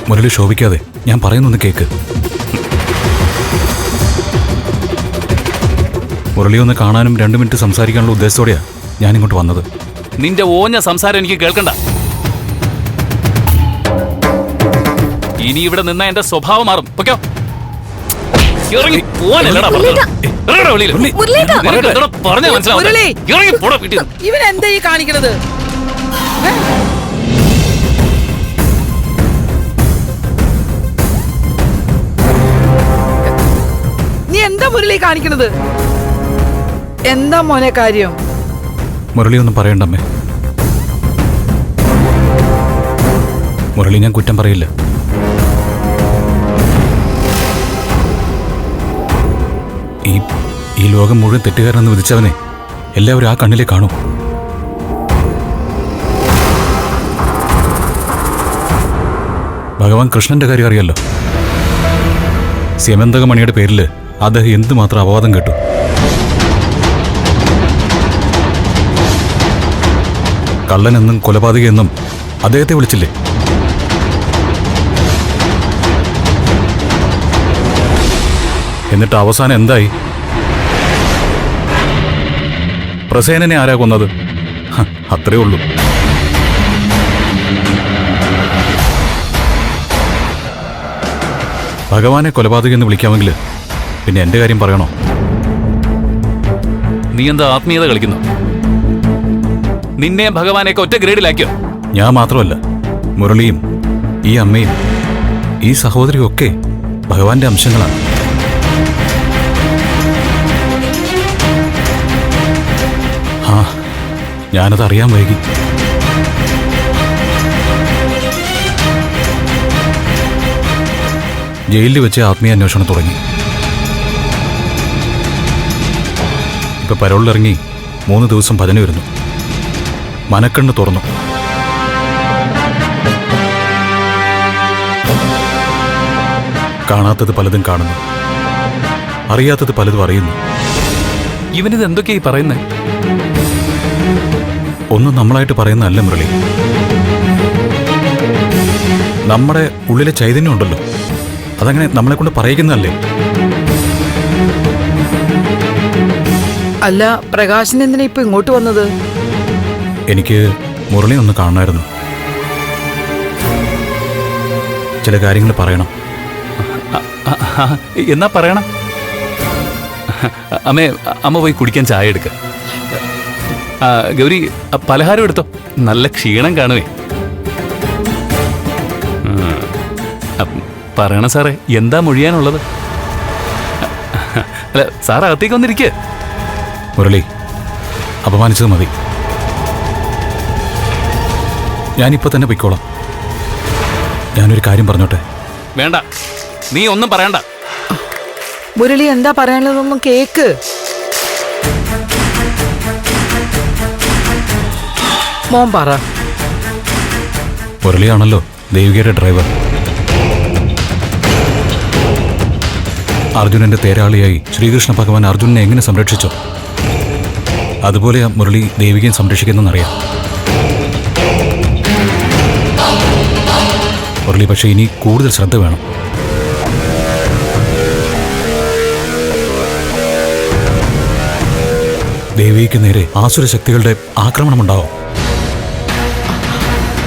മുരളി ശോഭിക്കാതെ ഞാൻ പറയുന്നൊന്ന് കേക്ക്. മുരളി ഒന്ന് കാണാനും 2 മിനിറ്റ് സംസാരിക്കാനുള്ള ഉദ്ദേശത്തോടെയാ ഞാനിങ്ങോട്ട് വന്നത്. നിന്റെ ഓഞ്ഞ സംസാരം എനിക്ക് കേൾക്കണ്ട. ഇനി ഇവിടെ നിന്ന എന്റെ സ്വഭാവം മാറും. ഓക്കോ? ഇറങ്ങി പോവാനല്ലടാ പറഞ്ഞത്. ഇറങ്ങടാ വെളിയിൽ. നിനക്ക് പറഞ്ഞാ മനസ്സിലാവില്ല. ഇറങ്ങി പോടാ വീട്ടിൽ നിന്ന്. ഇവൻ എന്താ ഈ കാണിക്കണത്? നീ എന്താ മുരളി കാണിക്കണത്? എന്താ മോനെ കാര്യം? മുരളി ഒന്നും പറയണ്ടമ്മേ. മുരളി ഞാൻ കുറ്റം പറയില്ല. ഈ ലോകം മുഴുവൻ തെറ്റുകാരനെന്ന് വിധിച്ചവനെ എല്ലാവരും ആ കണ്ണിലെ കാണും. ഭഗവാൻ കൃഷ്ണന്റെ കാര്യം അറിയാലോ. സ്യമന്തകമണിയുടെ പേരിൽ അദ്ദേഹം എന്തുമാത്രം അപവാദം കേട്ടു. കള്ളനെന്നും കൊലപാതകയെന്നും അദ്ദേഹത്തെ വിളിച്ചില്ലേ? എന്നിട്ട് അവസാനം എന്തായി? പ്രസേനനെ ആരാ കൊന്നത്? അത്രേ ഉള്ളൂ. ഭഗവാനെ കൊലപാതകം എന്ന് വിളിക്കാമെങ്കിൽ പിന്നെ എന്റെ കാര്യം പറയണോ? നീ എന്താ ആത്മീയത കളിക്കുന്നു? നിന്നെ ഭഗവാനെയൊക്കെ ഒറ്റ ഗ്രേഡിലാക്കിയോ? ഞാൻ മാത്രമല്ല, മുരളിയും ഈ അമ്മയും ഈ സഹോദരിയും ഒക്കെ ഭഗവാന്റെ അംശങ്ങളാണ്. ആ, ഞാനത് അറിയാൻ വൈകി. ജയിലിൽ വെച്ച് ആത്മീയ അന്വേഷണം തുടങ്ങി. ഇപ്പൊ പരോളിലിറങ്ങി 3 ദിവസം ഭജന വരുന്നു. മനക്കണ്ണ് തുറന്നു. കാണാത്തത് പലതും കാണുന്നു, അറിയാത്തത് പലതും അറിയുന്നു. ഇവനിത് എന്തൊക്കെയായി പറയുന്നേ? ഒന്നും നമ്മളായിട്ട് പറയുന്നതല്ല മുരളി. നമ്മുടെ ഉള്ളിലെ ചൈതന്യം ഉണ്ടല്ലോ, അതങ്ങനെ നമ്മളെ കൊണ്ട് പറയിക്കുന്നതല്ലേ. അല്ല, പ്രകാശൻ എന്തിനാ ഇപ്പൊ ഇങ്ങോട്ട് വന്നത്? എനിക്ക് മുരളി ഒന്ന് കാണണമായിരുന്നു. ചില കാര്യങ്ങൾ പറയണം. എന്നാ പറയണം. അമ്മ പോയി കുടിക്കാൻ ചായ എടുക്ക. ഗൗരി, പലഹാരം എടുത്തോ, നല്ല ക്ഷീണം കാണുവേ. പറയണം സാറേ, എന്താ മൊഴിയാനുള്ളത്? അല്ല, സാർ അകത്തേക്ക് വന്നിരിക്കുക. മുരളി, അപമാനിച്ചത് മതി. ഞാനിപ്പോ തന്നെ പൊയ്ക്കോളാം. ഞാനൊരു കാര്യം പറഞ്ഞോട്ടെ? വേണ്ട, നീ ഒന്നും പറയണ്ട. മുരളി എന്താ പറയാനുള്ളതൊന്നും കേക്ക്. മോൻ പറ. മുരളിയാണല്ലോ ദേവികയുടെ ഡ്രൈവർ. അർജുനന്റെ തേരാളിയായി ശ്രീകൃഷ്ണ ഭഗവാൻ അർജുനനെ എങ്ങനെ സംരക്ഷിച്ചോ, അതുപോലെ മുരളി ദേവികയെ സംരക്ഷിക്കുന്നറിയാം. മുരളി പക്ഷേ ഇനി കൂടുതൽ ശ്രദ്ധ വേണം. ദേവിക്ക് നേരെ ആസുര ശക്തികളുടെ ആക്രമണമുണ്ടാവും.